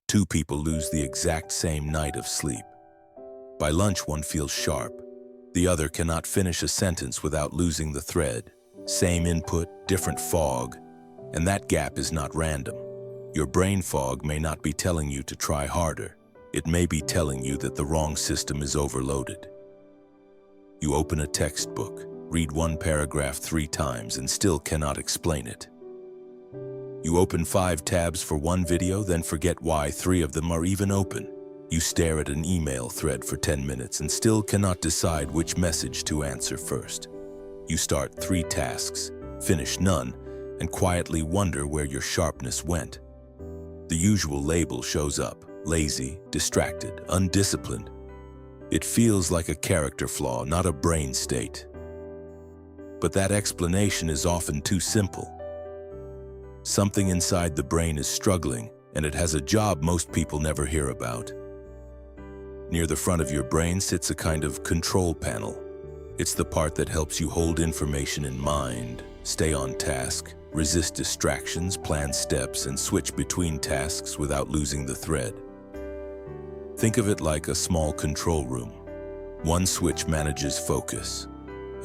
Two people lose the exact same night of sleep. By lunch, one feels sharp. The other cannot finish a sentence without losing the thread. Same input, different fog, and that gap is not random. Your brain fog may not be telling you to try harder. It may be telling you that the wrong system is overloaded. You open a textbook, read one paragraph 3 times, and still cannot explain it. You open 5 tabs for one video, then forget why 3 of them are even open. You stare at an email thread for 10 minutes and still cannot decide which message to answer first. You start 3 tasks, finish none, and quietly wonder where your sharpness went. The usual label shows up: lazy, distracted, undisciplined. It feels like a character flaw, not a brain state. But that explanation is often too simple. Something inside the brain is struggling, and it has a job most people never hear about. Near the front of your brain sits a kind of control panel. It's the part that helps you hold information in mind, stay on task, resist distractions, plan steps, and switch between tasks without losing the thread. Think of it like a small control room. One switch manages focus.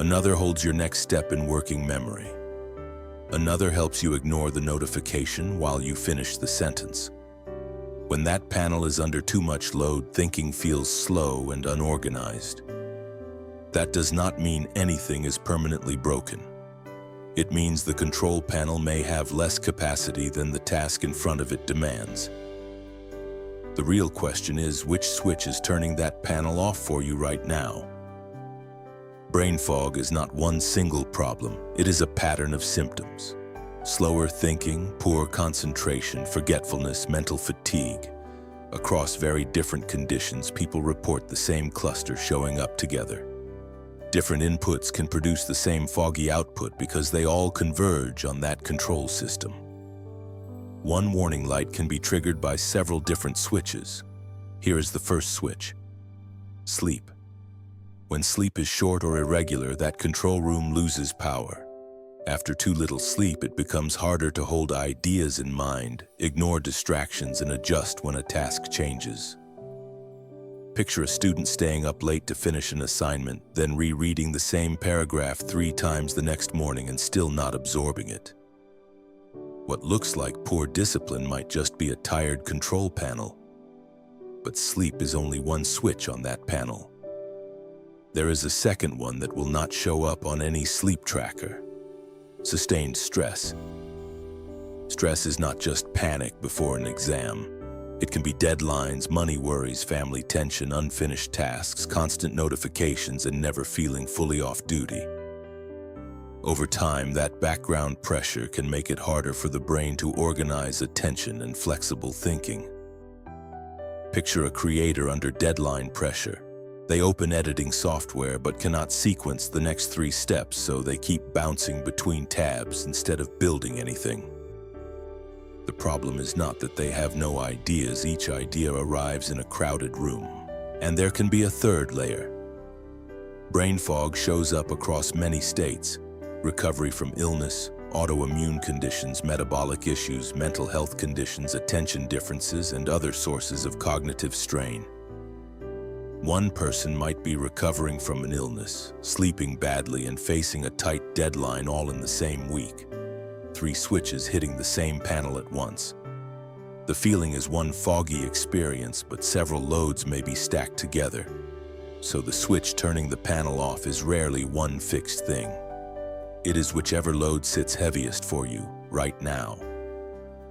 Another holds your next step in working memory. Another helps you ignore the notification while you finish the sentence. When that panel is under too much load, thinking feels slow and unorganized. That does not mean anything is permanently broken. It means the control panel may have less capacity than the task in front of it demands. The real question is, which switch is turning that panel off for you right now? Brain fog is not one single problem. It is a pattern of symptoms. Slower thinking, poor concentration, forgetfulness, mental fatigue. Across very different conditions, people report the same cluster showing up together. Different inputs can produce the same foggy output because they all converge on that control system. One warning light can be triggered by several different switches. Here is the first switch: sleep. When sleep is short or irregular, that control room loses power. After too little sleep, it becomes harder to hold ideas in mind, ignore distractions, and adjust when a task changes. Picture a student staying up late to finish an assignment, then rereading the same paragraph 3 times the next morning and still not absorbing it. What looks like poor discipline might just be a tired control panel. But sleep is only one switch on that panel. There is a second one that will not show up on any sleep tracker: sustained stress. Stress is not just panic before an exam. It can be deadlines, money worries, family tension, unfinished tasks, constant notifications, and never feeling fully off duty. Over time, that background pressure can make it harder for the brain to organize attention and flexible thinking. Picture a creator under deadline pressure. They open editing software but cannot sequence the next 3 steps, so they keep bouncing between tabs instead of building anything. The problem is not that they have no ideas. Each idea arrives in a crowded room. And there can be a third layer. Brain fog shows up across many states: recovery from illness, autoimmune conditions, metabolic issues, mental health conditions, attention differences, and other sources of cognitive strain. One person might be recovering from an illness, sleeping badly, and facing a tight deadline all in the same week. 3 switches hitting the same panel at once. The feeling is one foggy experience, but several loads may be stacked together. So the switch turning the panel off is rarely one fixed thing. It is whichever load sits heaviest for you right now.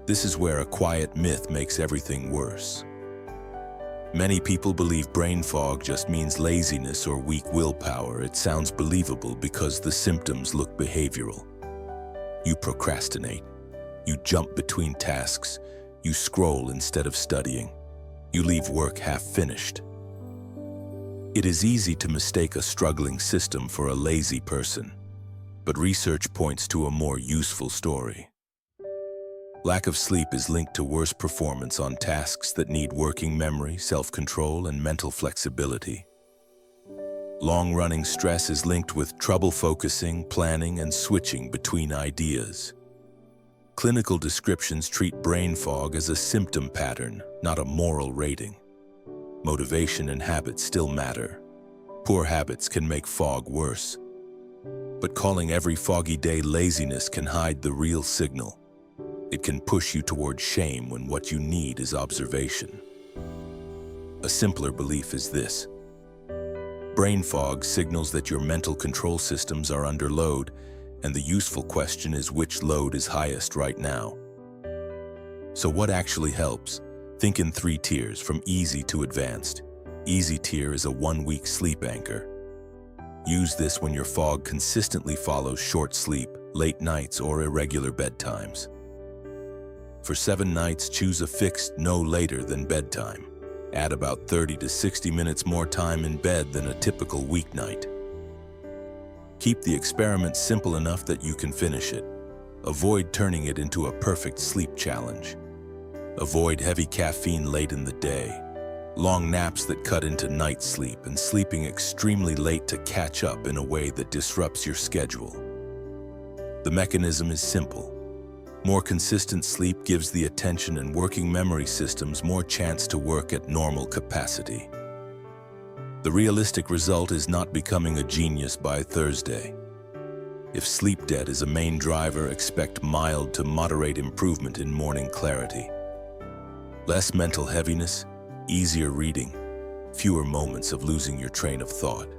This is where a quiet myth makes everything worse. Many people believe brain fog just means laziness or weak willpower. It sounds believable because the symptoms look behavioral. You procrastinate. You jump between tasks. You scroll instead of studying. You leave work half finished. It is easy to mistake a struggling system for a lazy person, but research points to a more useful story. Lack of sleep is linked to worse performance on tasks that need working memory, self-control, and mental flexibility. Long-running stress is linked with trouble focusing, planning, and switching between ideas. Clinical descriptions treat brain fog as a symptom pattern, not a moral rating. Motivation and habits still matter. Poor habits can make fog worse. But calling every foggy day laziness can hide the real signal. It can push you toward shame when what you need is observation. A simpler belief is this: brain fog signals that your mental control systems are under load, and the useful question is which load is highest right now. So what actually helps? Think in 3 tiers, from easy to advanced. Easy tier is a 1-week sleep anchor. Use this when your fog consistently follows short sleep, late nights, or irregular bedtimes. For 7 nights, choose a fixed no later than bedtime. Add about 30 to 60 minutes more time in bed than a typical weeknight. Keep the experiment simple enough that you can finish it. Avoid turning it into a perfect sleep challenge. Avoid heavy caffeine late in the day, long naps that cut into night sleep, and sleeping extremely late to catch up in a way that disrupts your schedule. The mechanism is simple. More consistent sleep gives the attention and working memory systems more chance to work at normal capacity. The realistic result is not becoming a genius by Thursday. If sleep debt is a main driver, expect mild to moderate improvement in morning clarity. Less mental heaviness, easier reading, fewer moments of losing your train of thought.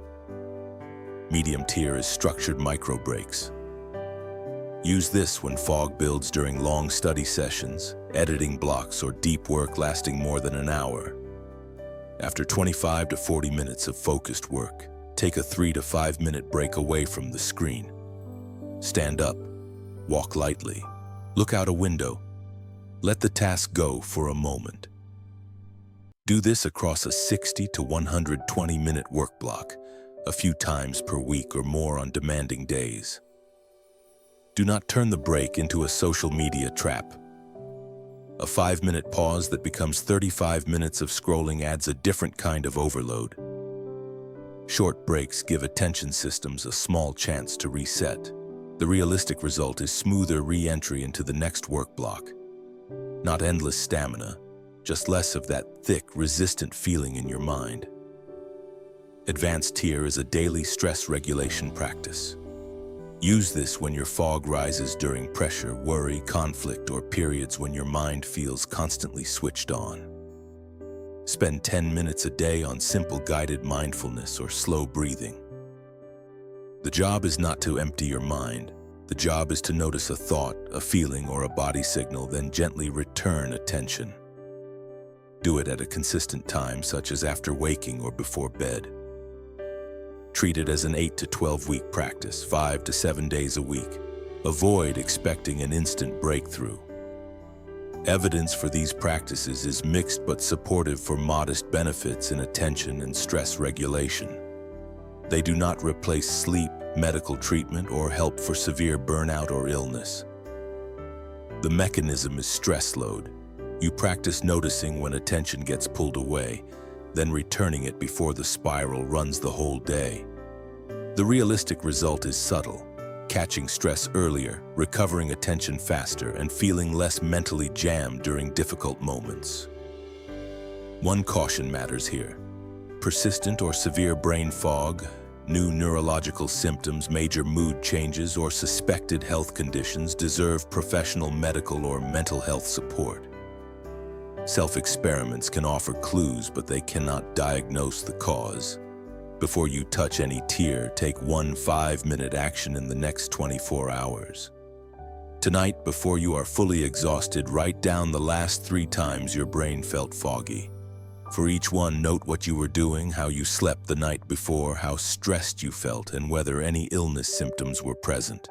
Medium tier is structured micro breaks. Use this when fog builds during long study sessions, editing blocks, or deep work lasting more than an hour. After 25 to 40 minutes of focused work, take a 3 to 5 minute break away from the screen. Stand up, walk lightly, look out a window. Let the task go for a moment. Do this across a 60 to 120 minute work block, a few times per week or more on demanding days. Do not turn the break into a social media trap. A 5-minute pause that becomes 35 minutes of scrolling adds a different kind of overload. Short breaks give attention systems a small chance to reset. The realistic result is smoother re-entry into the next work block. Not endless stamina, just less of that thick, resistant feeling in your mind. Advanced tier is a daily stress regulation practice. Use this when your fog rises during pressure, worry, conflict, or periods when your mind feels constantly switched on. Spend 10 minutes a day on simple guided mindfulness or slow breathing. The job is not to empty your mind. The job is to notice a thought, a feeling, or a body signal, then gently return attention. Do it at a consistent time, such as after waking or before bed. Treat it as an 8 to 12 week practice, 5 to 7 days a week. Avoid expecting an instant breakthrough. Evidence for these practices is mixed but supportive for modest benefits in attention and stress regulation. They do not replace sleep, medical treatment, or help for severe burnout or illness. The mechanism is stress load. You practice noticing when attention gets pulled away, then returning it before the spiral runs the whole day. The realistic result is subtle: catching stress earlier, recovering attention faster, and feeling less mentally jammed during difficult moments. One caution matters here. Persistent or severe brain fog, new neurological symptoms, major mood changes, or suspected health conditions deserve professional medical or mental health support. Self-experiments can offer clues, but they cannot diagnose the cause. Before you touch any tier, take one 5-minute action in the next 24 hours. Tonight, before you are fully exhausted, write down the last 3 times your brain felt foggy. For each one, note what you were doing, how you slept the night before, how stressed you felt, and whether any illness symptoms were present.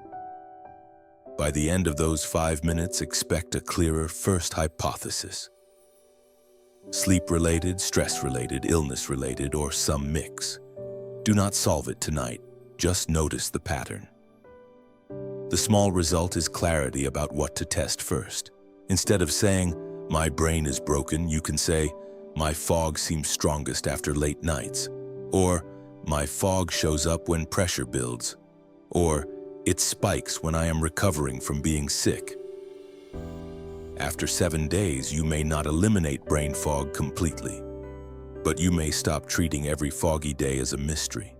By the end of those 5 minutes, expect a clearer first hypothesis. Sleep-related, stress-related, illness-related, or some mix. Do not solve it tonight, just notice the pattern. The small result is clarity about what to test first. Instead of saying, "My brain is broken," you can say, "My fog seems strongest after late nights," or "My fog shows up when pressure builds," or "It spikes when I am recovering from being sick." After 7 days, you may not eliminate brain fog completely, but you may stop treating every foggy day as a mystery.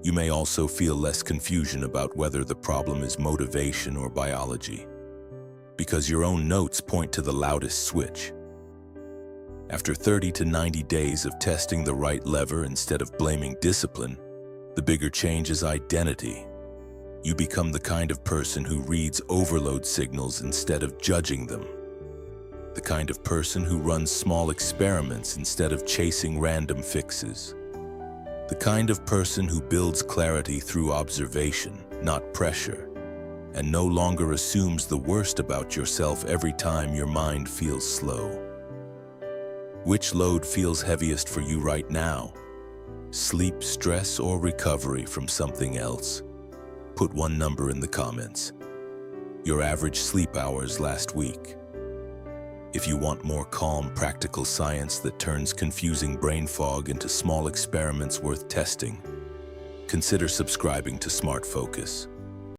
You may also feel less confusion about whether the problem is motivation or biology, because your own notes point to the loudest switch. After 30 to 90 days of testing the right lever instead of blaming discipline, the bigger change is identity. You become the kind of person who reads overload signals instead of judging them. The kind of person who runs small experiments instead of chasing random fixes. The kind of person who builds clarity through observation, not pressure, and no longer assumes the worst about yourself every time your mind feels slow. Which load feels heaviest for you right now? Sleep, stress, or recovery from something else? Put one number in the comments. Your average sleep hours last week. If you want more calm, practical science that turns confusing brain fog into small experiments worth testing, consider subscribing to SmartFocus.